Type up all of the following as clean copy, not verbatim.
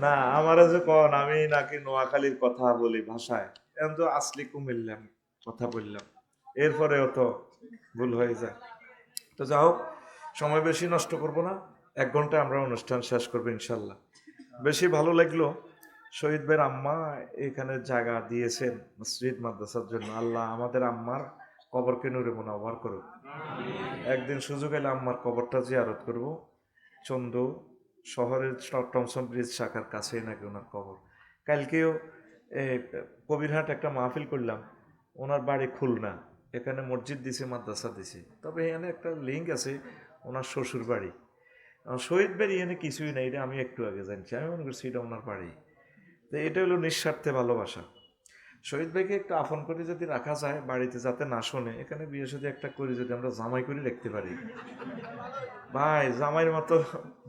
না আমার যে কন আমি নাকি নোয়াখালীর কথা বলি ভাষায়, এখন তো আসলি কুমিল্লাম কথা বললাম, এরপরেও তো ভুল হয়ে যায়। তো যা হোক, সময় বেশি নষ্ট করব না, 1 ঘন্টায় আমরা অনুষ্ঠান শেষ করবো ইনশাল্লাহ। বেশি ভালো লাগলো শহীদ ভাইয়ের আম্মা এখানে জায়গা দিয়েছেন মসজিদ মাদ্রাসার জন্য। আল্লাহ আমাদের আম্মার কবরকে নূরে মুনাওয়ার করুক। একদিন সুযোগ এলে আম্মার কবরটা জিয়ারত করব। চন্দু শহরের টমসন ব্রিজ শাখার কাছেই নাকি ওনার কবর। কালকেও কবিরহাট একটা মাহফিল করলাম, ওনার বাড়ি খুলনা, এখানে মসজিদ দিছে মাদ্রাসা দিছে, তবে এখানে একটা লিঙ্ক আছে ওনার শ্বশুর বাড়ি। শহীদ বাড়ি এখানে কিছুই নেই, এটা আমি একটু আগে জানছি, আমি মনে করছি এটা ওনার বাড়ি। তো এটা হলো নিঃস্বার্থে ভালোবাসা। শহীদ ভাইকে একটু আপন করে যদি রাখা যায় বাড়িতে, যাতে না শোনে, এখানে বিয়ে সাথে একটা করে যদি আমরা জামাই করে রাখতে পারি, ভাই জামাইয়ের মতো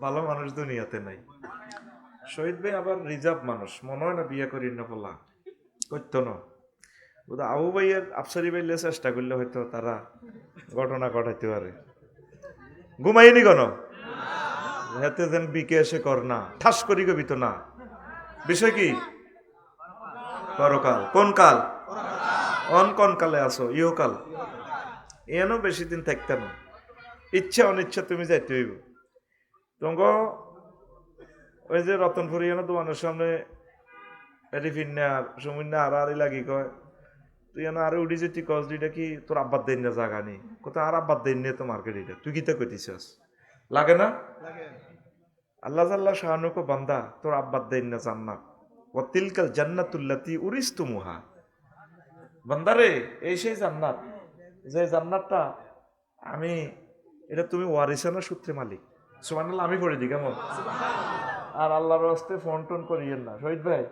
ভালো মানুষ দুনিয়াতে নাই। শহীদ ভাই আবার রিজার্ভ মানুষ, মনে হয় না বিয়ে করি না বলা করতো না। বোধহয় আবু ভাইয়ের আফসারি ভাইলে চেষ্টা করলে হয়তো তারা ঘটনা ঘটাইতে পারে। ঘুমাইনি কেন? হাতে যেন বিকে এসে কর না, ঠাস করি গবি তো না। বিষয় কি? পরকাল। কোন কাল? কোন কালে আসো? ইহকাল। এনও বেশি দিন থাকতে না, ইচ্ছা অনিচ্ছা তুমি যাইতে হইব। তোমাকে ওই যে রতনপুরি এনে দোকানের সামনে রিফিন্না সুমিন্না আড়াআড়ি লাগি কয়, তুই এনে আরে উঠি যে তুই কস দুইটা কি তোর আব্বার দেন না জাগা নি? কোথাও আর আব্বার দেন নিয়ে তো মার্কেট এটা তুই কিতা কইতিছস? লাগে না? আল্লাহ জাল্লাহ শাহানুকো বান্দা, তোর আব্বার দেন না জান্নাত, ওয়া তিলকাল জান্নাতুল্লাতী উরিসতুমুহা। বান্দারে, এই সেই জান্নাত, যে জান্নাতটা আমি, এটা তুমি ওয়ারিসানা সূত্রে মালিক। সুবহানাল্লাহ, আমি পড়ে দিই কেমন? আর আল্লাহর রাস্তে ফোন টোন করিয়েন না শহীদ ভাই।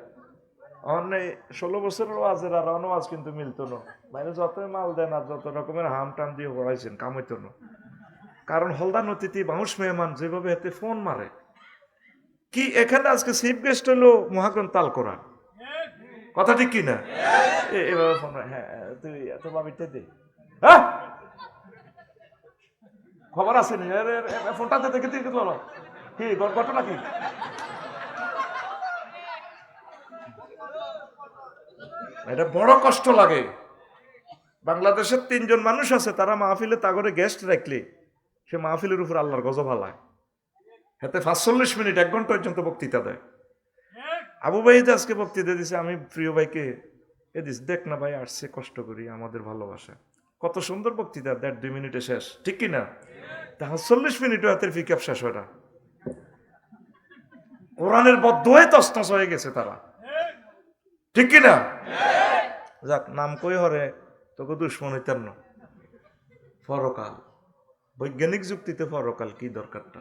অনেক 16 বছরের ওয়াজের আর ওয়াজ কিন্তু মিলতো না, বাইরে যতই মাল দেন আর যত রকমের হাম টাম দিয়ে পড়াইছেন কাম হইতো না। কারণ হলদার অতিথি বাউশ মেহমান যেভাবে হাতে ফোন মারে, কি এখানে আজকে চিফ গেস্ট হলো মহাগ্রন্থ তাল করা, কথা ঠিক কিনা? এভাবে ফোন, হ্যাঁ তুই এত বাবিতে দে, হ্যাঁ খবর আছে নি? ফোনটাতে দেখে তুই কি ঘটনা কি? এটা বড় কষ্ট লাগে। বাংলাদেশের 3 জন মানুষ আছে, তারা মাহফিলে তাগরে গেস্ট রাখলে সে মাহফিলের উপর আল্লাহর গজব হালায়। হাতে 45 মিনিট 1 ঘন্টা পর্যন্ত বক্তৃতা দেয়। আবু ভাই যে আজকে বক্তৃতা দিছে, আমি প্রিয় ভাইকে এ দিস, দেখ না ভাই আসছে কষ্ট করি আমাদের ভালোবাসা, কত সুন্দর বক্তৃতা, 1.5-2 মিনিটে শেষ, ঠিক কিনা? তা 40 মিনিটও হাতের পিকআপ শেষ হয় না। কোরআনের বদ্ধই তছনছ হয়ে গেছে তারা, ঠিক কিনা? যাক, নাম কই হরে তোকে দুশ্মন হইতাম না। পরকাল, বৈজ্ঞানিক যুক্তিতে পরকাল কি দরকারটা?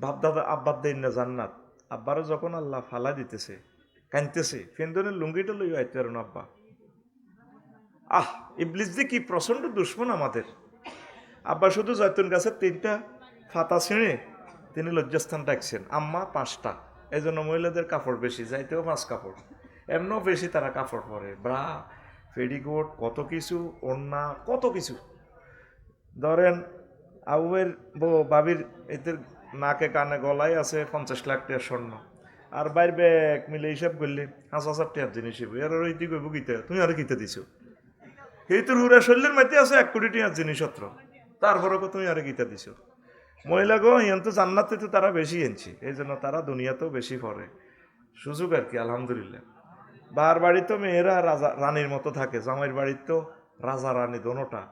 বাপ দাদা আব্বার দেন না জান্নাত, আব্বারও যখন আল্লাহ ফালা দিতেছে কানতেছে, ফেন্দনের লুঙ্গিটা লই আইতে পারেন আব্বা। ইবলিস যে কি প্রচন্ড দুশ্মন আমাদের। আব্বা শুধু জয়তুন গাছের 3টা ফাতা ছিঁড়ে তিনি লজ্জাস্থান রাখছেন, আম্মা 5টা। এই জন্য মহিলাদের কাপড় বেশি, যাইতেও 5 কাপড়, এমনও বেশি তারা কাপড় পরে, ব্রা, পেডিকোট, কত কিছু, ওড়না, কত কিছু। ধরেন আবুয়ের বাবির এদের নাকে কানে গলায় আছে 50 লাখ টাকার স্বর্ণ, আর বাইর ব্যাগ মিলে হিসাব করলে 5,000 টাকার জিনিস হইব। এর ইতি কইব গীতা, তুমি আর কিতে দিছো? এই তোর হুরা শরীরের মাইতে আছে 1 কোটি টাকার জিনিসপত্র, তারপরে তুমি আর গীতা দিছো। মহিলা গো ইয়ান তো জান্নাতে তো তারা বেশি এনছে, এই জন্য তারা দুনিয়াতেও বেশি পড়ে, সুযোগ আর কি, আলহামদুলিল্লাহ। বার বাড়ি তো মেয়েরা রাজা রানীর মতো থাকে, জামাইয়ের বাড়ির তো রাজা রানী দোনোটা।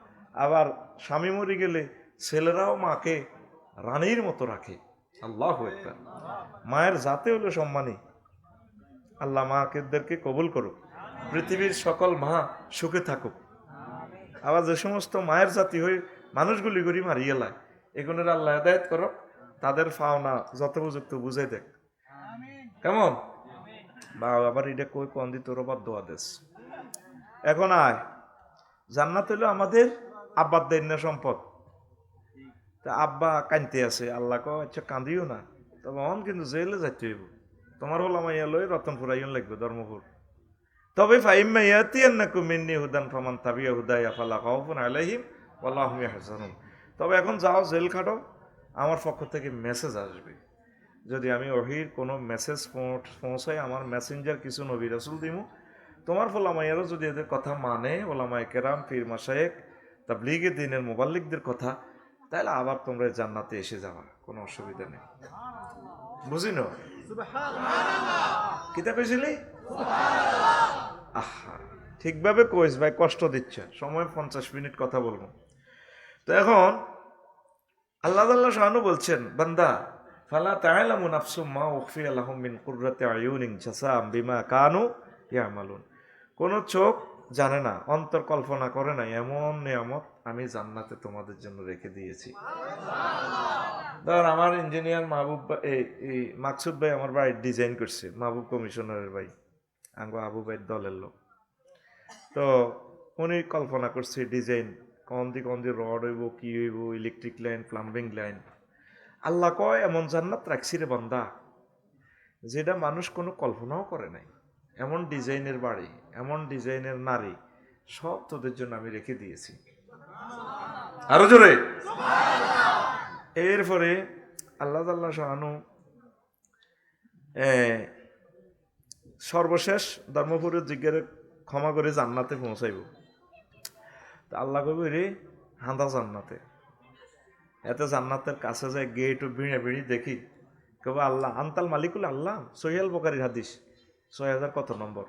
আবার স্বামী মরে গেলে ছেলেরাও মাকে রানীর মতো রাখে। আল্লাহু আকবার। মায়ের জাতে হলো সম্মানী। আল্লাহ মাকেদেরকে কবুল করুক, পৃথিবীর সকল মা সুখে থাকুক। আবার যে সমস্ত মায়ের জাতি হয়ে মানুষগুলি করি মারিয়ে লায়, এগুলোর আল্লাহ হেদায়েত করো, তাদের ফাওনা যথোপযুক্ত বুঝাই দেখ কেমন। বা আবার এটা কই কন দি তোর আবার দোয়া দেশ। এখন আয়, জান্নাত হলো আমাদের আব্বার দেন সম্পদ। তা আব্বা কানতে আছে, আল্লাহ কো আচ্ছা কান্দিও না, তবে অন কিন্তু জেলে যাইতে হইব, তোমার হল মাইয়া লই রতনপুর আইন লাগবে ধর্মপুর। তবে ফাইম্মা ইয়াতিয়ান্নাকুম মিন্নি হুদান ফামান তাবিয়া হুদায়া ফালা খাউফুন আলাইহিম ওয়ালা হুম ইয়াহজানুন। তবে এখন যাও, জেল খাটো, আমার পক্ষ থেকে মেসেজ আসবে যদি আমি ওহির কোনো মেসেজ পৌঁছাই, আমার মেসেঞ্জার কিছু নবী রাসূল দিমু, তোমার ফলামাইয়ারও যদি এদের কথা মানে, ওলামায়ে কেরাম, পীর মাশায়েখ, তাবলীগে দ্বীনের মুবাল্লিগদের কথা, তাহলে আবার তোমরা জান্নাতে এসে যাবা, কোনো অসুবিধা নেই। বুঝিনো কিতা কইছিলি? আহা, ঠিকভাবে কইস ভাই, কষ্ট দিচ্ছে। সময় 50 মিনিট কথা বলবো। তো এখন আল্লাহ শাহানু বলছেন, বান্দা ফালা তা'লামু নাফসুম মা উখফিয়া লাহুম মিন কুররাতি আয়ুনিন জাযাআম বিমা কানু ইয়ামালুন। কোন চোখ জানে না, অন্তর কল্পনা করে না এমন নিয়ামত আমি জান্নাতে তোমাদের জন্য রেখে দিয়েছি। ধর আমার ইঞ্জিনিয়ার মাহবুব এই মাকসুদ ভাই আমার বাড়ি ডিজাইন করছে, মাহবুব কমিশনারের ভাই, আঙ্গো আবু ভাইয়ের দলের লোক। তো উনি কল্পনা করছে ডিজাইন, কন দি রড হইব, কি হইব, ইলেকট্রিক লাইন, প্লাম্বিং লাইন। আল্লাহ কয় এমন জান্নাত রাখছি রে বান্দা, যেটা মানুষ কোনো কল্পনাও করে নাই। এমন ডিজাইনের বাড়ি, এমন ডিজাইনের নারী, সব তোদের জন্য আমি রেখে দিয়েছি। আরো জোরে। এরপরে আল্লাহ শাহানু সর্বশেষ ধর্মপুরের জিজ্ঞাসা ক্ষমা করে জান্নাতে পৌঁছাইব। তা আল্লাহ কইব রে হাঁদা জান্নাতে, এতে জান্নাতের কাছে যায় গেট বিড়ে বিড়ি দেখি, কব আল্লাহ আন্তাল মালিকুল আল্লাহ, সহিয়াল বুখারীর হাদিস 6000 কত নম্বর।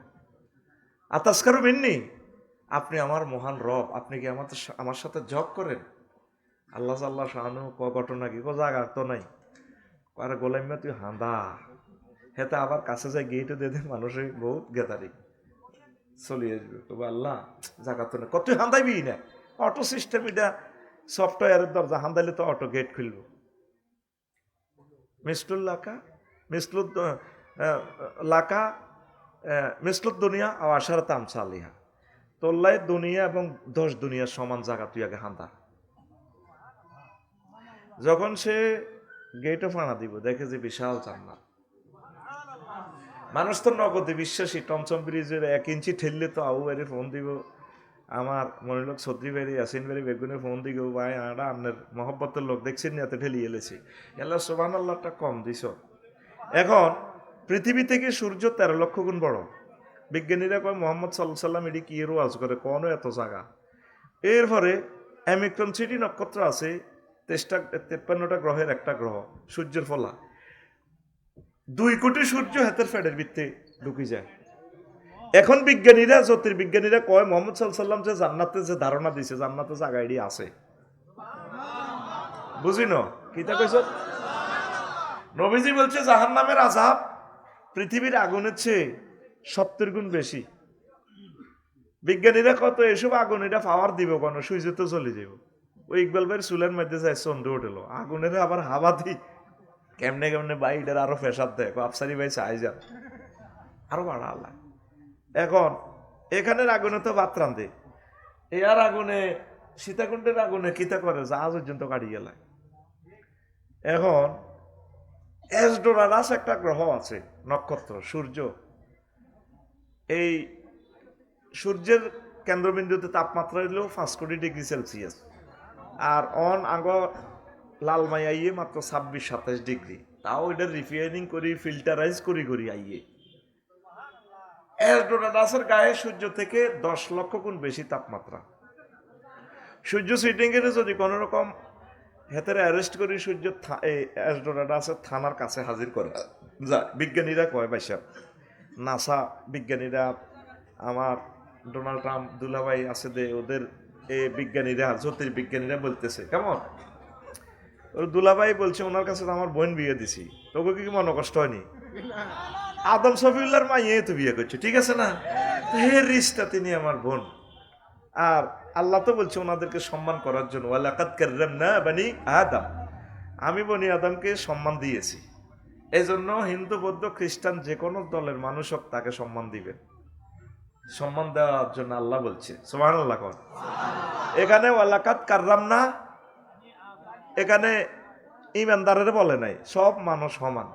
আতাসকারু মিন্নি, আপনি আমার মহান রব, আপনি কি আমার সাথে জব করেন? আল্লাহ শাহানু ঘটনা কি, জায়গা তো নাই, আরে গোলাইমা তুই হাঁদা। হেতে আবার কাছে যায় গেটে দিয়ে মানুষের বহুত গেতারি চলে আসবে, তবে আল্লাহ জায়গা তো নেই। কত হাঁদাইবি না, অটো সিস্টেম, এটা সফটওয়্যারের দরজা, হাঁদাইলে তো অটো গেট খুলব। মিসলুল্লাকা মিসলুদ লাকা মিসলুদ দুনিয়া আর আশার তামসালিহা, তোল্লাই দুনিয়া এবং 10 দুনিয়ার সমান জায়গা তুই আগে হাঁদা। যখন সে গেটে ফানা দিব, দেখে যে বিশাল জান্নাত। মানুষ তো নগদে বিশ্বাসী, টমচম ব্রিজের 1 ইঞ্চি ঠেললে তো আবু বাইরে ফোন দিব, আমার মনে লোক সদ্রি বাড়ি, ইয়াসিন বাড়ি, বেগুনে ফোন দিকে, ভাই আড়া আপনার মহব্বতের লোক দেখছেন না, এত ঠেলি এলেছি। আল্লাহ সুবহানাল্লাহটা কম দিছ। এখন পৃথিবী থেকে সূর্য 13 লক্ষ গুণ বড়। বিজ্ঞানীরা কয় মোহাম্মদ সাল্লাল্লাহু আলাইহি সাল্লাম এটি কি রোয়াজ করে, কোনো এত জায়গা। এরপরে অ্যামিক্রন সিটি নক্ষত্র আছে, 53টা গ্রহের একটা গ্রহ, সূর্যের ফলা 2 কোটি সূর্য হাতের ফ্যাডের ভিত্তে ঢুকে যায়। এখন বিজ্ঞানীরা, জ্যোতির্বিজ্ঞানীরা কয় মোহাম্মদ সাল্লাল্লাহু আলাইহি সাল্লাম যে জান্নাতে যে ধারণা দিছে, জান্নাতে জায়গা এডি আছে। বুঝিনো কিতা কইছ? নবীজি বলছে জাহান্নামের আযাব পৃথিবীর আগুনের চেয়ে 70 গুণ বেশি। বিজ্ঞানীরা কত এসব আগুন এটা পাওয়ার দিব কেন, সূর্য তো চলে যাব। ওই ইকবাল ভাইয়ের চুলের মধ্যে যায় চন্দ্র উঠেলো, আগুনের আবার হাওয়া দি কেমনে কেমনে ভাই এটার আরো ফেসার দেয়, আফসারি ভাই চাই যান আরো বাড়া আল্লাহ। এখন এখানের আগুনে তো ভাত রান্ধে, এর আগুনে সীতাকুণ্ডের আগুনে কিতা করে, জাহাজ পর্যন্ত কাটি গেল। এখন এসডোরাস একটা গ্রহ আছে, নক্ষত্র, সূর্য। এই সূর্যের কেন্দ্রবিন্দুতে তাপমাত্রা হইল 5 কোটি ডিগ্রি সেলসিয়াস, আর অন আগ লালমাই আইয়ে মাত্র 26-27 ডিগ্রি। তাও এটা রিফাইনিং করি, ফিল্টারাইজ করি আইয়ে। এসডোরাসের গায়ে সূর্য থেকে 10 লক্ষ গুণ বেশি তাপমাত্রা। সূর্য সিটিং এর যদি কোন রকম হেতের অ্যারেস্ট করি, সূর্য এসডোরাসের থানার কাছে হাজির করে যা। বিজ্ঞানীরা কয় ভাই সাহেব, নাসা বিজ্ঞানীরা, আমার ডোনাল্ড ট্রাম্প দুলাভাই আছে দে, ওদের এই বিজ্ঞানীরা, জ্যোতির্বিজ্ঞানীরা বলতেছে কেমন, ওর দুলাভাই বলছে ওনার কাছে তো আমার বোন বিয়ে দিছি, তোকে কি মনে কষ্ট হয়নি? আদম শফিউল্লাহর মাইয়ে তো বিয়ে করছে, ঠিক আছে না? হে রিস্তা তিনি আমার বোন। আর আল্লাহ তো বলছে ওনাদেরকে সম্মান করার জন্য, ওয়ালাকাদ কাররামনা বানি আদম, আমি বনি আদমকে সম্মান দিয়েছি। এই জন্য হিন্দু, বৌদ্ধ, খ্রিস্টান যে কোনো দলের মানুষ হোক তাকে সম্মান দিবেন। সম্মান দেওয়ার জন্য আল্লাহ বলছে সুবহানাল্লাহ। এখানে ওয়ালাকাদ কাররামনা, এখানে ইমানদারের বলে নাই, সব মানুষ সমান।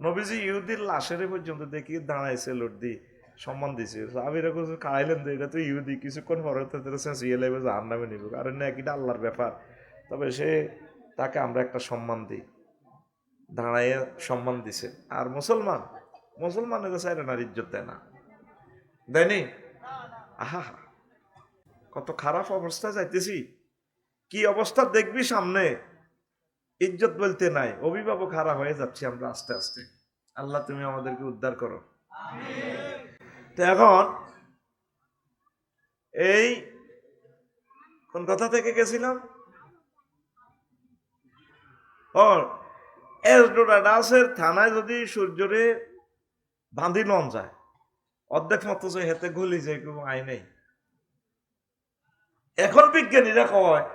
নবীজি ইহুদির লাশের পর্যন্ত দেখি দাঁড়াইছে, লোট দি সম্মান দিছে। আবিরা কিছু খাইলেন তো, এটা তো ইহুদি, কিছুক্ষণ পরে ইয়ে লাগবে, জাহান্নামে নিব, কারণ না এটা আল্লাহর ব্যাপার। তবে তাকে আমরা একটা সম্মান দিই। দাঁড়াইয়া সম্মান দিছে। আর মুসলমানের চাইরে না ইজ্জত দেয় না, দেয়নি? আহা, কত খারাপ অবস্থা যাইতেছি। কি অবস্থা দেখবি সামনে, ইজ্জত বলতে নাই, অভিভাবক হারা হয়ে যাচ্ছি আমরা আস্তে আস্তে। আল্লাহ তুমি আমাদেরকে উদ্ধার করো। তো এখন এই কোন কথা থেকে গেছিলাম? এসডোডাসের থানায় যদি সূর্যরে বাঁধি লন যায়, অর্ধেক মতো যে হেতে গলি যায়, কোনো আয় নেই। এখন বিজ্ঞানীরা কয়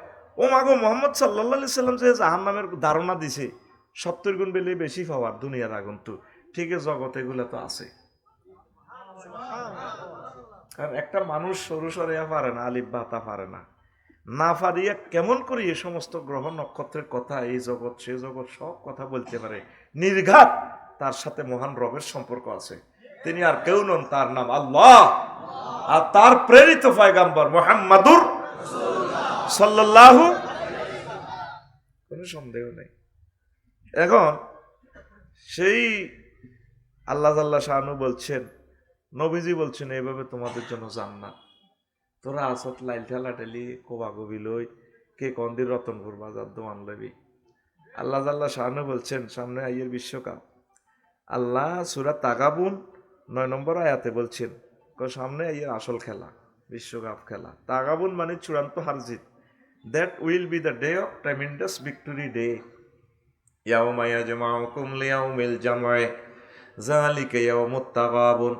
ও মাগো মোহাম্মদ সাল্লাল্লাহু সাল্লাম যে জাহান নামের ধারণা দিছে 70 গুণ বেলে বেশি পাওয়ার দুনিয়ার আগুন, তো ঠিক জগতে এগুলো তো আছে। কারণ একটা মানুষ সরু সরিয়া পারে না, আলিফ বাতা পারে না, না পারিয়া কেমন করি এই সমস্ত গ্রহ নক্ষত্রের কথা, এই জগৎ সে জগৎ সব কথা বলতে পারে। নির্ঘাত তার সাথে মহান রবের সম্পর্ক আছে। তিনি আর কেউ নন, তার নাম আল্লাহ, আর তার প্রেরিত পয়গম্বর মুহাম্মাদুর সাল্লাল্লাহু, কোনো সন্দেহ নেই। এখন সেই আল্লাহ শানু বলছেন, নবীজি বলছেন এইভাবে তোমাদের জন্য জান্নাত। তোরা আসত লাইল ঠেলা ঠেলি কোবা কবি লই কে কন্দির রতনপুর বাজার দোয়ান লবি। আল্লাহ শানু বলছেন সামনে আইয়ের বিশ্বকাপ। আল্লাহ সূরা তাগাবুন 9 নম্বর আয়াতে বলছেন সামনে আইয়ের আসল খেলা, বিশ্বকাপ খেলা। তাগাবুন মানে চূড়ান্ত হারজিত। That will be the day of tremendous victory day. ইয়াউমা ইয়াজমাউকুম লিয়াউমিল জাম'i যালিকা ইয়াউমুত তাগাবুন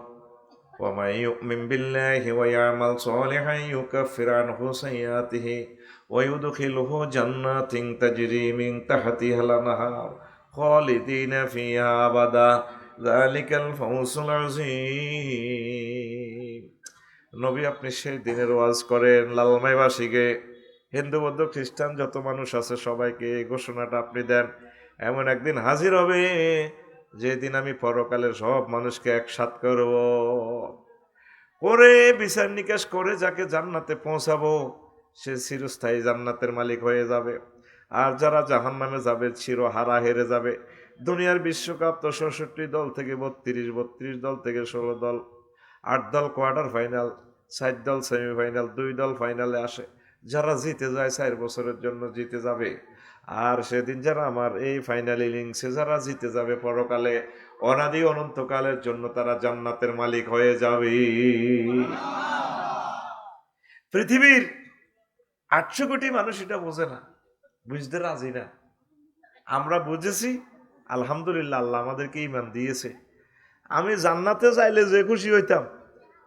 ওয়া মান ইউমিন বিল্লাহি ওয়া ইয়ামাল সালিহান ইউকাফির আনহু সাইয়্যাতিহি ওয়া ইউদখিলুহু জান্নাতিন তাজরি মিন তাহতিহাল আনহার খালিদিনা ফিহা আবাদা যালিকাল ফাওজুল আযীম। নবী আপনি সেই দিনের ওয়াজ করেন লালমাইবাসীকে, হিন্দু বৌদ্ধ খ্রিস্টান যত মানুষ আছে সবাইকে এই ঘোষণাটা আপনি দেন, এমন একদিন হাজির হবে যেদিন আমি পরকালের সব মানুষকে একসাথ করব, করে বিচার নিকাশ করে যাকে জান্নাতে পৌঁছাবো সে চিরস্থায়ী জান্নাতের মালিক হয়ে যাবে, আর যারা জাহান্নামে যাবে চিরহারা হেরে যাবে। দুনিয়ার বিশ্বকাপ তো ৬৬ দল থেকে ৩২ দল থেকে ১৬ দল, ৮ দল কোয়ার্টার ফাইনাল, ৪ দল সেমিফাইনাল, ২ দল ফাইনালে আসে। যারা জিতে যায় ৪ বছরের জন্য জিতে যাবে, আর সেদিন যারা আমার এই ফাইনাল ইনিংসে যারা জিতে যাবে পরকালে অনাদি অনন্তকালের জন্য তারা জান্নাতের মালিক হয়ে যাবে। পৃথিবীর ৮০০ কোটি মানুষ এটা বোঝে না, বুঝতে রাজি না। আমরা বুঝেছি, আলহামদুলিল্লাহ, আল্লাহ আমাদেরকে ঈমান দিয়েছে। আমি জান্নাতে যাইলে যে খুশি হইতাম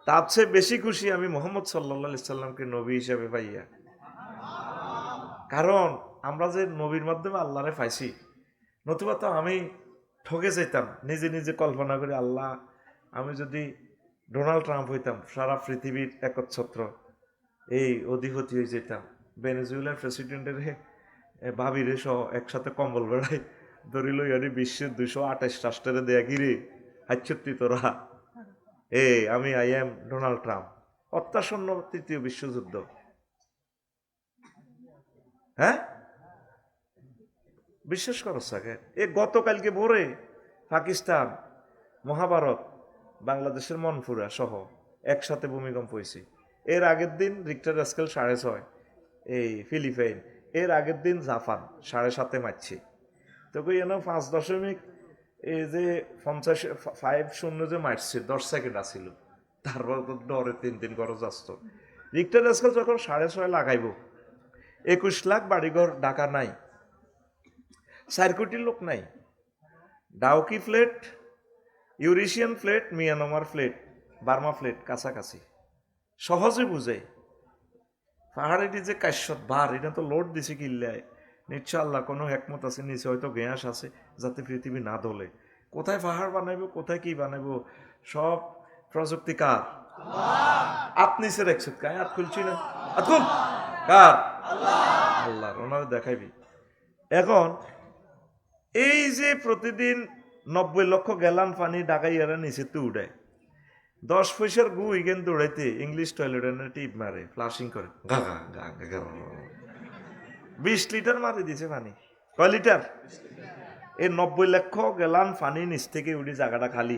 তার চেয়ে বেশি খুশি আমি মুহাম্মদ সাল্লাল্লাহু আলাইহি সাল্লামকে নবী হিসেবে পাইয়া। কারণ আমরা যে নবীর মাধ্যমে আল্লাহরে পাইছি, নতুবা তো আমি ঠকে যেতাম। নিজে নিজে কল্পনা করি, আল্লাহ আমি যদি ডোনাল্ড ট্রাম্প হইতাম, সারা পৃথিবীর একচ্ছত্র এই অধিপতি হয়ে যেতাম। ভেনেজুয়েলার প্রেসিডেন্টের ভাবিরে সহ একসাথে কম্বল বেড়াই ধরিল ইয়ারি বিশ্বের 228 রাষ্ট্রের দেয়া গিরে হাচ্ছত্তি তোরা। আমি আই এম ডোনাল্ড ট্রাম্প। অত্যাসন্ন ৩য় বিশ্বযুদ্ধ। হ্যাঁ, বিশ্বাস করো সাকে, গতকালকে ভোরে পাকিস্তান, মহাভারত, বাংলাদেশের মনপুরা সহ একসাথে ভূমিকম্প হয়েছে। এর আগের দিন রিক্টার স্কেল 6.5, এই ফিলিপাইন। এর আগের দিন জাপান 7.5 মারছে। তো কই 5 এই যে 50 যে মারছে 10 সেকেন্ড আসছিল, তারপর তো ডরে 3 খরচ আসতো। রিক্টার স্কেল যখন 6.5 লাগাইব, 21 লাখ বাড়িঘর ঢাকা নাই, 4 কোটি লোক নাই। Dawki flat, Eurasian flat, Myanmar flat, Burma flat কাছাকাছি, সহজে বুঝে। পাহাড়েটি যে কাশ্যত বার, এটা তো লোড দিছে কিল্লায়। নিশ্চয় আল্লাহ কোনো একমত আছে, নিচে হয়তো গ্যাস আছে যাতে পৃথিবী না দোলে। কোথায় পাহাড় বানাইবো, কোথায় কি বানাইবো, সব প্রযুক্তি কার? আপনি সে রেখছেন কায় হাত খুলছি না, আতুল কার? আল্লাহর। ওনারা দেখাইবি। এখন এই যে প্রতিদিন 90 লক্ষ গ্যালান পানি ডাকাইয়ারা নিচে তো উঠায়, 10 পয়সার গু ইগেন দৌড়াইতে ইংলিশ টয়লেট এনে টিপ মারে, ফ্লাশিং করে, 20 লিটার মারি দিছে পানি। কয় লিটার? এই 90 লক্ষ গেলান পানি নিচ থেকে উঠি জায়গাটা খালি।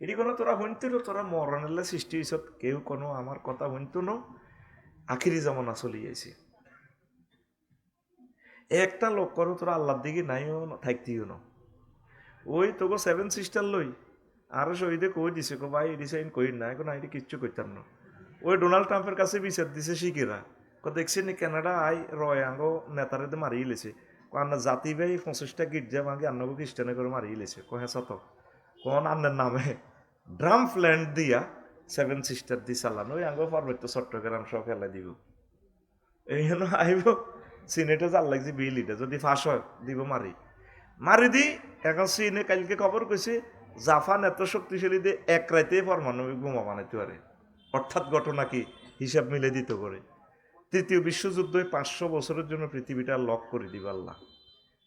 এটি কোনো তোরা শুনতো তোরা মরণের সৃষ্টি হয়েছ, কেউ কোনো আমার কথা শুনতো না। আখিরি জমানা চলি যাইছে। একটা লোক করো তোরা আল্লাহর দিকে নাইও থাকতেও না। ওই তোকে 7 সিস্টার লই আরো শহীদে কই দিছে কো ভাই ডিসাইন কই না, এখন আইডি কিচ্ছু করতাম না। ওই ডোনাল্ড ট্রাম্পের কাছে বিচার দিছে শিখেরা, দেখছি নি কানাডা আই রয় আঙ্গ নেতারে মারিয়ে লেছে, আন্না জাতি ভাই 25টা গির্জা ভাঙে আন্নাকে খ্রিস্টানে করে মারিয়ে লেছে। কহে সত কোন আন্নার নামে ড্রাম ফ্ল্যান্ড দিয়া 7 সিস্টার দি চালান ওই আঙ্গ পার্বত্য চট্টগ্রাম সব খেলা দিব। এই জন্য আইব সিনেটে জাল লাগছে বিল এটা যদি ফাঁস হয় দিব মারি দি। এখন চীনে কালকে খবর কইছে জাপান এত শক্তিশালী দিয়ে এক রাইতে পারমাণবিক বোমা বানাইতে পারে। অর্থাৎ ঘটনা কি হিসাব মিলে দিতে করে তৃতীয় বিশ্বযুদ্ধ 500 বছরের জন্য পৃথিবীটা লক করে দিব আল্লাহ।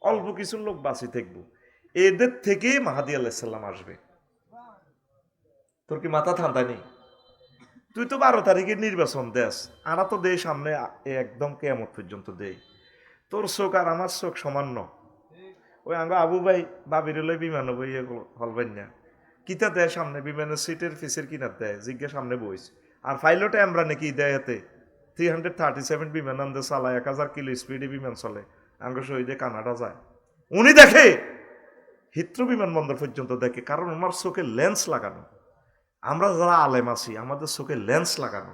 অল্প কিছু লোক বাঁচি থাকবো, এদের থেকেই মাহাদি আলাইহিস সালাম আসবে। তোর কি মাথা ঠান্ডা নেই? তুই তো 12 তারিখের নির্বাচন দেশ, আরা তো দেশ সামনে একদম কেয়ামত পর্যন্ত দেই। তোর চোখ আর আমার চোখ সমান ন। ওই আঙ্গ আবু ভাই বাবির লই বিমান বইয়ে হলবেন না কিতা দেয় সামনে বিমানের সিটের ফিসের কিনার দেয় জিজ্ঞা সামনে বইস। আর পাইলটে আমরা নাকি দেয় এতে 337 বিমান আনতে চালায় 1000 কিলো স্পিডে বিমান চলে। আঙ্গ শহীদে কানাডা যায়, উনি দেখে হিথ্রো বিমানবন্দর পর্যন্ত দেখে, কারণ ওনার চোখে লেন্স লাগানো। আমরা যারা আলেম আছি আমাদের চোখে লেন্স লাগানো।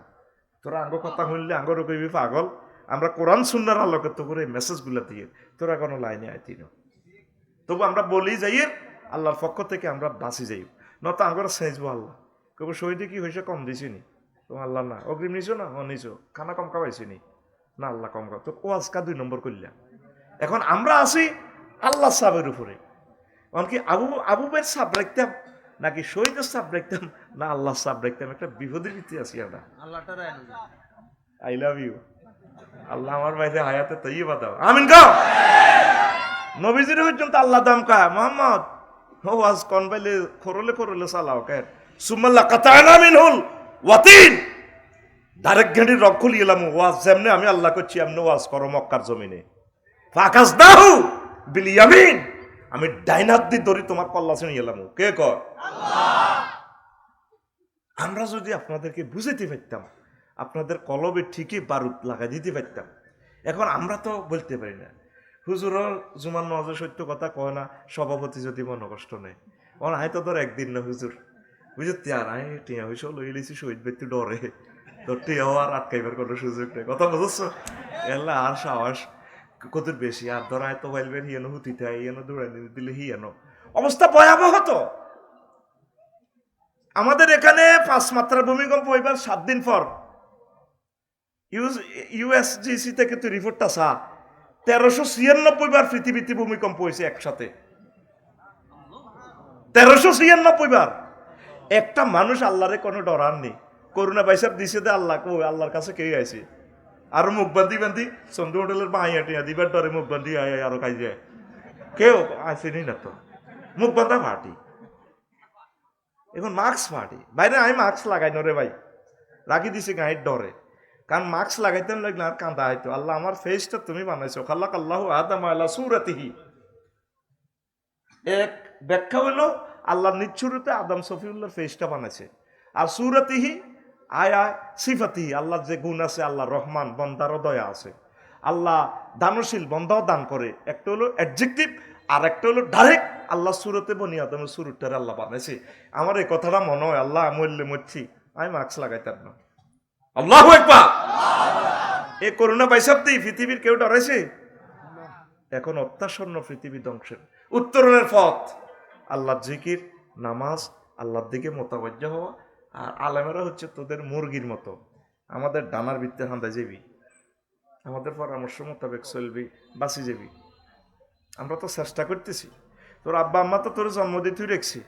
তোরা আঙ্গ কথা শুনলে আঙ্গর কইবি পাগল, আমরা কোরআন সুন্নাহর আলোকে তো করে মেসেজগুলো দিয়ে তোরা কোনো লাইনে আইতি না। তবু আমরা বলি যাই আল্লাহর পক্ষ থেকে আমরা বাঁচি যাই, নত আঙ্গর সেজবো আল্লাহ কব শহীদে কি হয়েছে কম দিছি নি তোমার আল্লাহ না অগ্রিম নিছো না ও নিছো খানা কম খাওয়াইছি নি না আল্লাহ কম খাও তো ও আজকা 2 নম্বর করলাম। এখন আমরা আছি আল্লাহ সাহেবের উপরে, এমনকি আবু বের সাপ রাখতাম নাকি শহীদের সাপ রাখতাম না আল্লাহ সাপ রাখতাম, একটা বিপদের ভিত্তি আছি আমরা। আই লাভ ইউ আল্লাহ আমার বাইরে হায়াতে তৈবা দাও আমিন কাও। নবীজির পর্যন্ত আল্লাহ দাম কা মোহাম্মদ ও আজ কোন বাইলে খরলে চালাও কেন সুমাল্লা কাতানা মিনহুল ওয়াতিন ডাইরেক্ট গাড়ি রক খুলি এলাম ওয়াজ যেমনে আমি আল্লাহ করছি এমনি ওয়াজ করো মক্কার জমিনে ফাকাসদাহু বিল ইয়ামিন আমি ডাইনাত দি ধরি তোমার কল্লা শুনি এলাম কে কর আল্লাহ। আমরা যদি আপনাদেরকে বুঝাইতে পারতাম আপনাদের কলবে ঠিকই বারুদ লাগাই দিতে পারতাম। এখন আমরা তো বলতে পারি না। হুজুরর জুমান নজর সত্য কথা কয় না, সভাপতি যদি মন কষ্ট নেই ওর আয় তো তোর একদিন না হুজুর বুঝতে তিয়ার আয় টিয়া হইস লই লিছি শহীদ ব্যক্তি ডরে তোর টিয়াও আর আটকাইবার কোনো সুযোগ নেই। কথা বুঝছ এলা আর সাহস কত বেশি আর ধর আয় তো বাইলবেন হিয়ানো হুতিতে হিয়ানো দৌড়াই দিলে হিয়ানো অবস্থা ভয়াবহ। তো আমাদের এখানে 5 মাত্রার ভূমিকম্প হইবার 7 দিন পর ইউএসজিসি থেকে তুই রিপোর্টটা চা 1396 বার পৃথিবীতে ভূমিকম্প হয়েছে একসাথে। 1396 বার। একটা মানুষ আল্লাহরে কোনো ডরার নেই। করোনা পয়সা দিছে দে আল্লাহ কো আল্লাহর কাছে কে আইছে আরো মুখ বান্ধি চন্দ্র হোটেলের বাঁইয়া টিয়া দিবার ডরে মুখ বান্ধি আরো খাই যায় কেউ আসেনি না তো মুখ বান্ধা ফাটি এখন মাস্ক ফাটি বাইরে আমি মাস্ক লাগাই নরে ভাই রাখি দিছি গাঁয়ের ডরে, কারণ মাস্ক লাগাইতেন লাগলে আর কাঁদা হয়তো আল্লাহ আমার ফেসটা তুমি বানাইছো খাল্লাক আল্লাহ আদম আলা সুরাতিহি। এক ব্যাখ্যা হলো আল্লাহ নিচ্ছুরতে আদম সফিউল্লাহর ফেসটা বানাইছে, আর সুরাতিহি আয়া সিফাতিহি আল্লাহ যে গুণ আছে আল্লাহ রহমান বন্দারও দয়া আছে, আল্লাহ দানশীল বন্দাও দান করে। একটা হলো অ্যাডজেক্টিভ আর একটা হলো ডাইরেক্ট আল্লাহ সুরতে বনি আদমের সুরটারে আল্লাহ বানাইছে। আমার এই কথাটা মনে হয় আল্লাহ মরলে মরছি আমি মাস্ক লাগাইতাম না। আল্লাহু আকবার। এই করোনা বাইসাব দিই পৃথিবীর কেউ ডরাইছে? এখন অত্যাসন্ন পৃথিবী ধ্বংসের উত্তরণের পথ আল্লাহর জিকির নামাজ আল্লাহর দিকে মোতাবজ্জ হওয়া। আর আলেমেরা হচ্ছে তোদের মুরগির মতো আমাদের ডানার ভিত্তে হাঁদা যাবি, আমাদের পরামর্শ মোতাবেক চলবি, বাঁচি যাবি। আমরা তো চেষ্টা করতেছি। তোর আব্বা আম্মা তো তোর জন্ম দিয়ে তুই রেখছি,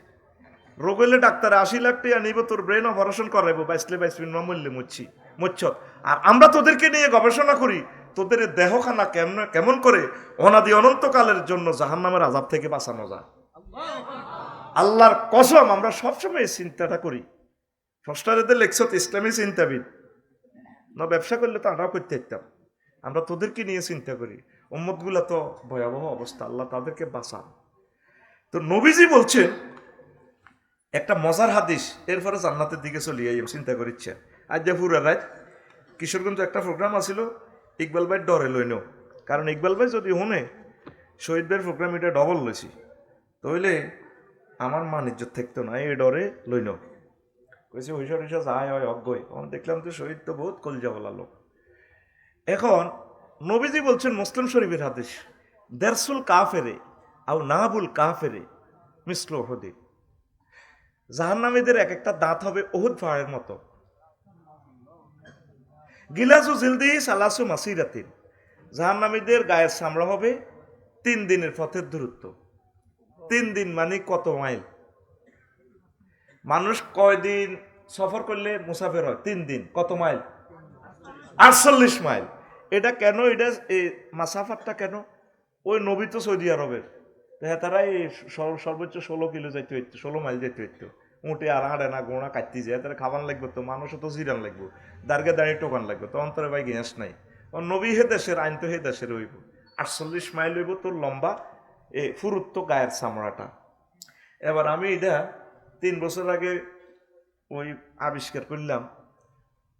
রোগ হইলে ডাক্তারে 80 লাখ টাকা নিব তোর ব্রেন অপারেশন করাইবো, 22 না মরলে মরছ। আর আমরা তোদেরকে নিয়ে গবেষণা করি তোদের দেহখানা কেমন করে অনাদি অনন্তকালের জন্য জাহান্নামের আযাব থেকে বাঁচানো যায়। আল্লাহর কসম আমরা সবসময় এই চিন্তাটা করি। ষষ্ঠারেদের লেখছত ইসলামী চিন্তাবিদ না, ব্যবসা করলে তো আমরাও করতে পারতাম। আমরা তোদেরকে নিয়ে চিন্তা করি। উম্মতগুলা তো ভয়াবহ অবস্থা, আল্লাহ তাদেরকে বাঁচান। তো নবীজি বলছেন একটা মজার হাদিস, এরপরে জান্নাতের দিকে চলে যাই চিন্তা করিচ্ছে। আজ যে পুরা রাত কিশোরগঞ্জ একটা প্রোগ্রাম আছিল, ইকবাল ভাই ডরে লইন, কারণ ইকবাল ভাই যদি শুনে শহীদ ভাইয়ের প্রোগ্রাম এটা ডবল লইছি, তাহলে আমার মান ইজ্জত থাকতো না, এই ডরে লইন। কইছে হইসা হইসা যায় হয় অজ্ঞই। আমি দেখলাম তো শহীদ তো বহুত কলজা বলা লোক। এখন নবীজি বলছেন মুসলিম শরীফের হাদিস, দেরসুল কাফেরে আও নাবুল কাফেরে মিসল ওহুদ। জাহান্নামীদের এক একটা দাঁত হবে ওহুদ পাহাড়ের মতো। গিলাসু জিলদি সালাসু মাসিরাতিন, জাহান্নামীদের গায়ের চামড়া হবে 3 দিনের পথের দূরত্ব। 3 দিন মানে কত মাইল? মানুষ কয়দিন সফর করলে মুসাফের হয়? 3 দিন, কত মাইল? 48 মাইল। এটা কেন, এটা এই মাসাফারটা কেন? ওই নবী তো সৌদি আরবের, তারা এই সর্বোচ্চ 16 কিলো যাইতে হইতো, 16 মাইল যেতে হইতো। উঠে আর হাঁড়ে না, গোড়া কাটতে যায়, তারা খাবার লাগবে তো, মানুষও তো জিরান লাগবে, দাঁড়িয়ে দাঁড়িয়ে টোকান লাগবে, তো অন্তরে ভাই গ্যাস নাই। নবী হে দেশের, আইন তো হে দেশের হইব। 48 মাইল হইব তোর লম্বা এ ফুরুত্ব গায়ের চামড়াটা। এবার আমি এটা 3 বছর আগে ওই আবিষ্কার করলাম,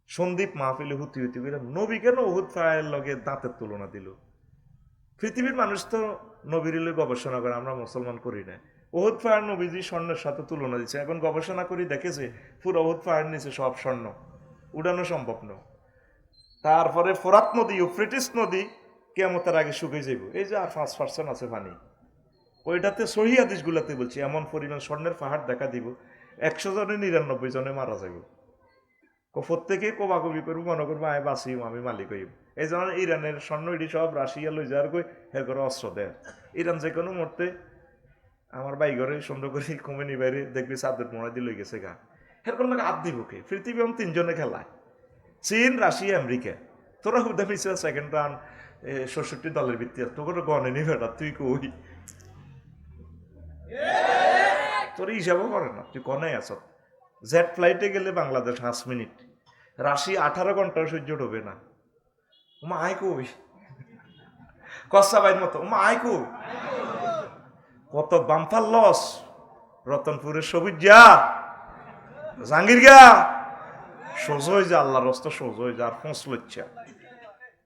সন্দীপ মাহফিলে হুতি হুতি করলাম, নবী কেন উহুদ পাহাড়ের লগে দাঁতের তুলনা দিল? পৃথিবীর মানুষ তো নবীর গবেষণা করে, আমরা মুসলমান করি না। উহুদ পাহাড় নবীজি স্বর্ণের সাথে তুলনা দিচ্ছে, এখন গবেষণা করি দেখেছে পুরো উহুদ পাহাড় নিচে সব স্বর্ণ, উড়ানো সম্ভব নয়। তারপরে ফোরাত নদী, ইউফ্রেটিস নদী কিয়ামতের আগে শুকিয়ে যাইব, এই যে আর 5% আছে পানি, ওইটাতে সহি হাদিস গুলাতে বলছি এমন পরিমাণ স্বর্ণের পাহাড় দেখা দিব, 100 জনে 99 জনে মারা যাইব। প্রত্যেকে কোবাকবি করবো, মনে করবো আমি বাঁচি, আমি মালিক হইব। এই জন্য ইরানের স্বর্ণ ইডি সব রাশিয়া লই যাওয়ার কই হের করে অস্ত্র দেয়। ইরান যে কোনো মুহূর্তে আমার বাই ঘরে সুন্দর করে কমেনি বাইরে দেখবি চাঁদের মোড়া দিয়ে লই গেছে গা, হের কোনো হাত দিব কে? পৃথিবী আমি 3 জনে খেলায়, চীন, রাশিয়া, আমেরিকা। তোরা হুদা পিছিয়ে সেকেন্ড রান 66 দলের ভিত্তি, তোর গনে নি বেটা, তুই কই? তোর হিসাবও করে না, তুই কনে আস। জেট ফ্লাইটে গেলে বাংলাদেশ 5 মিনিট, রাশিয়া 18 ঘন্টা সহ্য ঢোবে না। উমা আয় কই, কচ্ছা বাইর মতো, উমা আয় কই। কত বাম্পার লস, রতনপুরের সবুজ যা, জাহাঙ্গীর গা, সোজা হয়ে যা, আল্লাহর রাস্তা সোজা হয়ে যা, আর পৌঁছলচ্ছা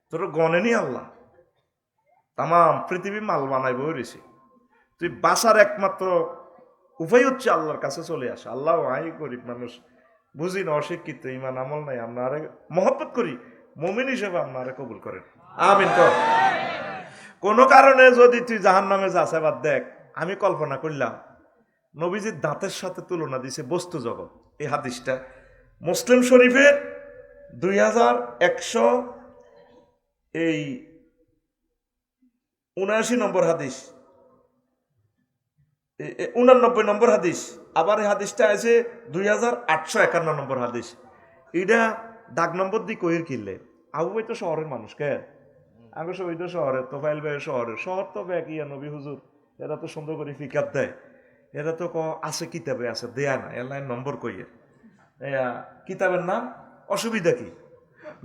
তোর গনেনি আল্লাহ। তাম পৃথিবী মাল বানাই বই রয়েছে, তুই বাঁচার একমাত্র উপায় হচ্ছে আল্লাহর কাছে চলে আসা। আল্লাহ আই গরিব মানুষ, বুঝি না, অশিক্ষিত, ইমান আমল নাই, আপনারে মহব্বত করি, মুমিন হিসেবে আপনারে কবুল করেন, আমিন কর। কোন কারণে যদি তুই জাহান্নামে যাস, এবার দেখ, আমি কল্পনা করলাম নবীজির দাঁতের সাথে তুলনা দিছে বস্তু জগৎ। এই হাদিসটা মুসলিম শরীফের 2100 এই 79 নম্বর হাদিস, 89 নম্বর হাদিস। আবার এই হাদিসটা আছে 2851 নম্বর হাদিস। এটা দাগ নম্বর দিয়ে কইর কিনলে আবু ভাই তো শহরের মানুষ, কে আগে সবাই তো শহরের, তো ফাইল ভাই শহরের, শহর তো ব্যাকিয়া নবী হুজুর, এরা তো সুন্দর করে ফিকার দেয়, এরা তো আছে কিতাবে আছে, দেয়া না এলাইন নম্বর কইয়ে কিতাবের নাম অসুবিধা কি?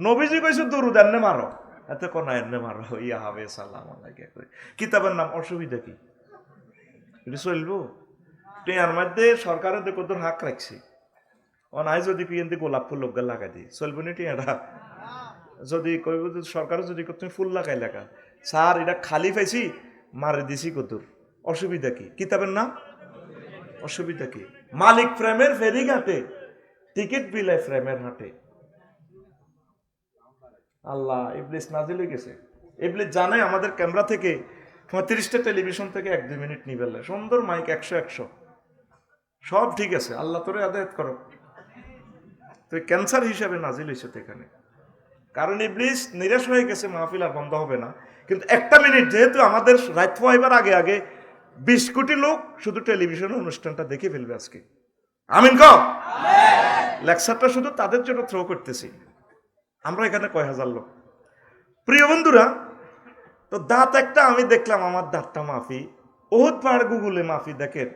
নবীজি কইছে দরুদ এনে মারো, এত কোনা এনে মারো, ইয়া হবে সালাম আলাইকা, কিতাবের নাম অসুবিধা কি? এটা চলবো? টেয়ার মধ্যে সরকারের তো কত হাক রাখছে, অনাই যদি পিএনতে গোলাপ ফুল লোক লাগাই দিই চলবো না টিয়ারা? যদি কইব সরকার যদি তুমি ফুল লাগাই লাগা, স্যার এটা খালি পাইছি মারি দিছি কতুর, অসুবিধা কি? কিতাবের নাম অসুবিধা কি? মালিক ফ্রেমের ফেরি ঘাটে, টিকিট বিলায় ফ্রেমের হাটে। আল্লাহ, ইবলিস নাজিল হয়ে গেছে। ইবলিস জানে আমাদের ক্যামেরা থেকে 35টা টেলিভিশন থেকে 1-2 মিনিট নিবেলে, সুন্দর মাইক 100 সব ঠিক আছে, আল্লাহ তোরে আদায়ত করো, তুই ক্যান্সার হিসাবে নাজিল হয়েছে এখানে। কারণ ইবলিস নিরাশ হয়ে গেছে, মাহফিল আর বন্ধ হবে না। কিন্তু 1টা মিনিট, যেহেতু আমাদের রাত হইবার আগে আগে 20 কোটি লোক শুধু টেলিভিশনে অনুষ্ঠানটা দেখে ফেলবে আজকে, আমিন ক। লেকচারটা শুধু তাদের জন্য থ্রো করতেছি, আমরা এখানে কয় হাজার লোক। প্রিয় বন্ধুরা, তো দাঁত একটা আমি দেখলাম, আমার দাঁতটা মাফি, উহুদ পাহাড় গুগলে মাফি দেখেন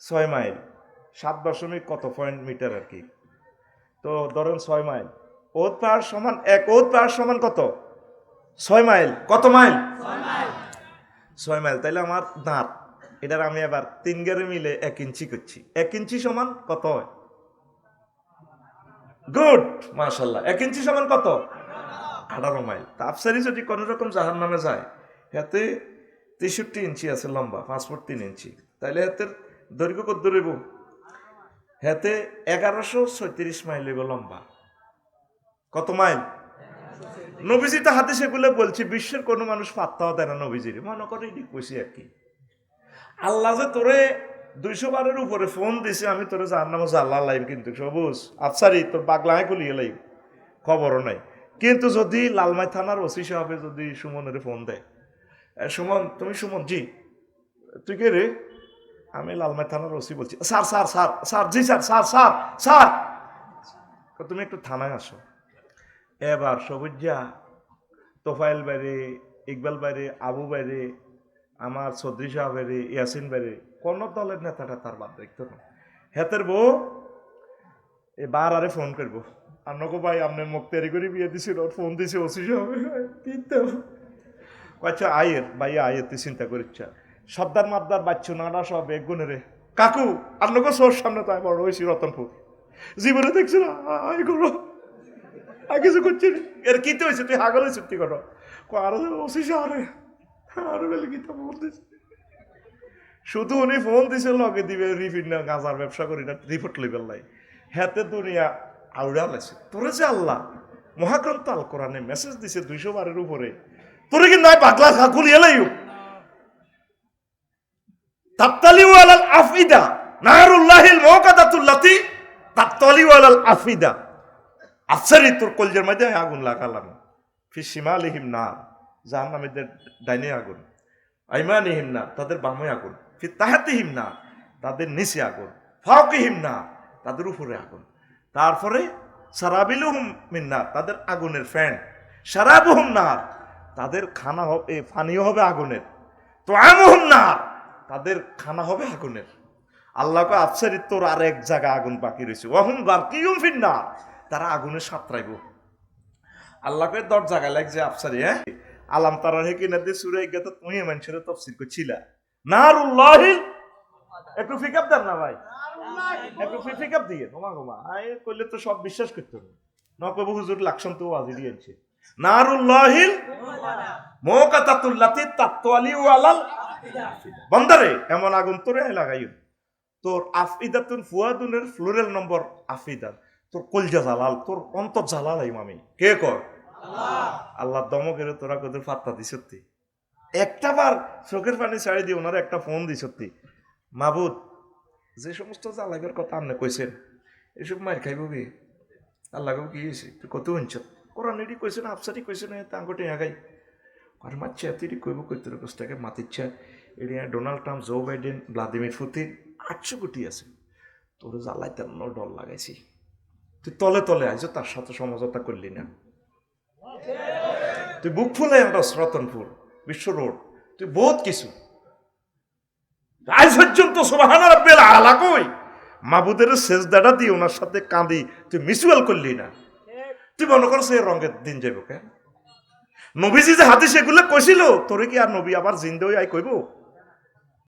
6 মাইল, 7 কত পয়েন্ট মিটার আর কি, তো ধরেন 6 মাইল। উহুদ পাহাড় সমান উহুদ পাহাড় সমান কত? 6 মাইল। কত মাইল? 6 মাইল। তাইলে আমার দাঁত এটার আমি এবার 3 গেরে মিলে 1 ইঞ্চি করছি। 1 ইঞ্চি সমান কত হয়? গুড, মাশাআল্লাহ। 1 ইঞ্চি সমান কত? 18 মাইল। তা আফসারি যদি কোন রকম জাহান্নামে যায়, হাতে 63 ইঞ্চি আছে লম্বা, 5 ফুট 3 ইঞ্চি। তাইলে হাতের দৈর্ঘ্য কত দূরইব? হাতে 1136 মাইল হইব লম্বা। কত মাইল? নবীজি তো হাদিসে গুলো বলছি, বিশ্বের কোন মানুষ পাত্তাও দেয় না নবীজির। মনে করে এটি কইছি আর কি। আল্লাহ যে তোরে 200 বারের উপরে ফোন দিছে, আমি তোরে জাহান্নামে জ্বালা লাইব, কিন্তু সবুজ আফসারি তোর বাগলায় কুলিয়ে লাইব, খবরও নাই। কিন্তু যদি লালমাই থানার ওসি সাহেবে যদি সুমনের ফোন দেয়, সুমন, তুমি সুমন? জি। তুই কে রে? আমি লালমাই থানার ওসি বলছি। স্যার স্যার স্যার স্যার, জি স্যার, স্যার স্যার স্যার, তুমি একটু থানায় আসো। এবার সবুজ যা তোফাইল বাইরে, ইকবাল বাইরে, আবু বাইরে, আমার চৌধুরী সাহেব বাইরে, ইয়াসিন বাইরে, কোন দলের নেতাটা তার বাদ দেখতো না। হেতের বউ এবার আরে ফোন করবো, আপনাকে ভাই আপনার মুখ তৈরি করে বিয়ে দিছিল, ফোন দিছে ওসি সাহেব, আচ্ছা আয়ের ভাইয়া, আয়ের তুই চিন্তা করিচ্ছা, সর্দার মাদ্দার বাচ্চু নানা সব এক গুণে রে। কাকু আপনাকে সোর সামনে তো আমি বড় হয়েছি রতনপুর, জীবনে দেখছি না আয় করো কিছু করছি। এর কি হয়েছে? তুই হাগলে চুক্তি করো আরো ওসি শহরে আরো বেলে কি বলতেছি। শুধু উনি ফোন দিছে লগে দিবে রিফিট না, গাঁজার ব্যবসা করি না, রিপোর্ট লইবেল নাই। হাতে দুনিয়া আউড়া লাগছে। তোরে যে আল্লাহ মহাগ্রন্থ আল কোরআনে মেসেজ দিছে 200 বারের উপরে, তোরে কি নাই পাগলা খাকুল এলাইও তাত্তালিউ আলাল আফিদা নারুল্লাহিল মুকাদাতুল্লাতি তাত্তালিউ আলাল আফিদা। আফসারি তোর কলজের মধ্যে আগুন লাগালাম। ফিস শিমালিহিম নার, জাহান্নামীদের ডাইনে আগুন, আইমানিহিম নার, তাদের বামে আগুন, ফি তাহাতিহিম নার, তাদের নিচে আগুন, ফাওকিহিম নার, তাদের উপরে আগুন। তারপরে সারাবিলুহুম মিন নার, তাদের আগুনের ফ্যান, শারাবুহুম নার, তাদের খানা হবে পানীয় হবে আগুনের, তুআমুহুম নার, তাদের খানা হবে আগুনের। আল্লাহকে আফসারি তোর আর এক জায়গা আগুন বাকি রয়েছে, ওয়াহুম গারকিয়ুম ফিন নার, তারা আগুনে সাঁতরাইব। আল্লাহকে 10 জায়গা লাগছে আফসারি। হ্যাঁ, আলাম তারার হে কিনা দিয়ে সুরে গেতে তুমি মানুষের তফসির করছিলা নারুল্লাহিল। একটু ফিকাপ দেন না ভাই, একটু ফিকাপ দিয়ে তোমা গোমা আয় করলে তো সব বিশ্বাস করতে হবে। নকব হুজুর লাকসাম তো ওয়াজি দিয়েছে। নারুল্লাহিল মুকাতাতুল্লাতি তাতওয়ালিউ আলাল বন্দারে, এমন আগুন তোরে লাগাইও। তোর আফিদাতুন ফুয়াদুনের ফ্লোরাল নম্বর আফিদা, তোর কলজা জালাল, তোর অন্তর জালাল। আমি কে কর? আল্লাহ দমকের তোরা কত ফাত্তা দি সত্যি। একটা বার চোখের পানি ছাড়ি দিয়ে ওনারা একটা ফোন দি সত্যি, মাবুদ যে সমস্ত জালাগের কথা আপনি কইছেন এসব মার খাইব কি? আল্লাহ কি হয়েছে? তুই কত হইছ? কোরআন এটি কইছেন, আফসারি কইছেন, তাঙ্গটে আগাই আর মারছে এতি কইব কইতে কোস্টাকে মাতিচ্ছা। এরিয়া Donald Trump, Joe Biden, Vladimir Putin 800 কোটি আছে। তোর জ্বালাই তেন ডর লাগাইছি। তুই তলে তলে আইস, তার সাথে সমঝোতা করলি না। তুই বুক ফুলে আমরা রতনপুর বিশ্ব রোড, তুই বহুত কিছু আজ পর্যন্ত সুবহান রাব্বিল আলা কই মাবুদের সেজদাটা দিয়ে ওনার সাথে কাঁদি, তুই মিউচুয়াল করলি না। তুই মনে করছ এই রঙের দিন যাইব কেন? নবীজি যে হাদিস এগুলো কইছিল, তোরে কি আর নবী আবার জিন্দা হই আই কইব?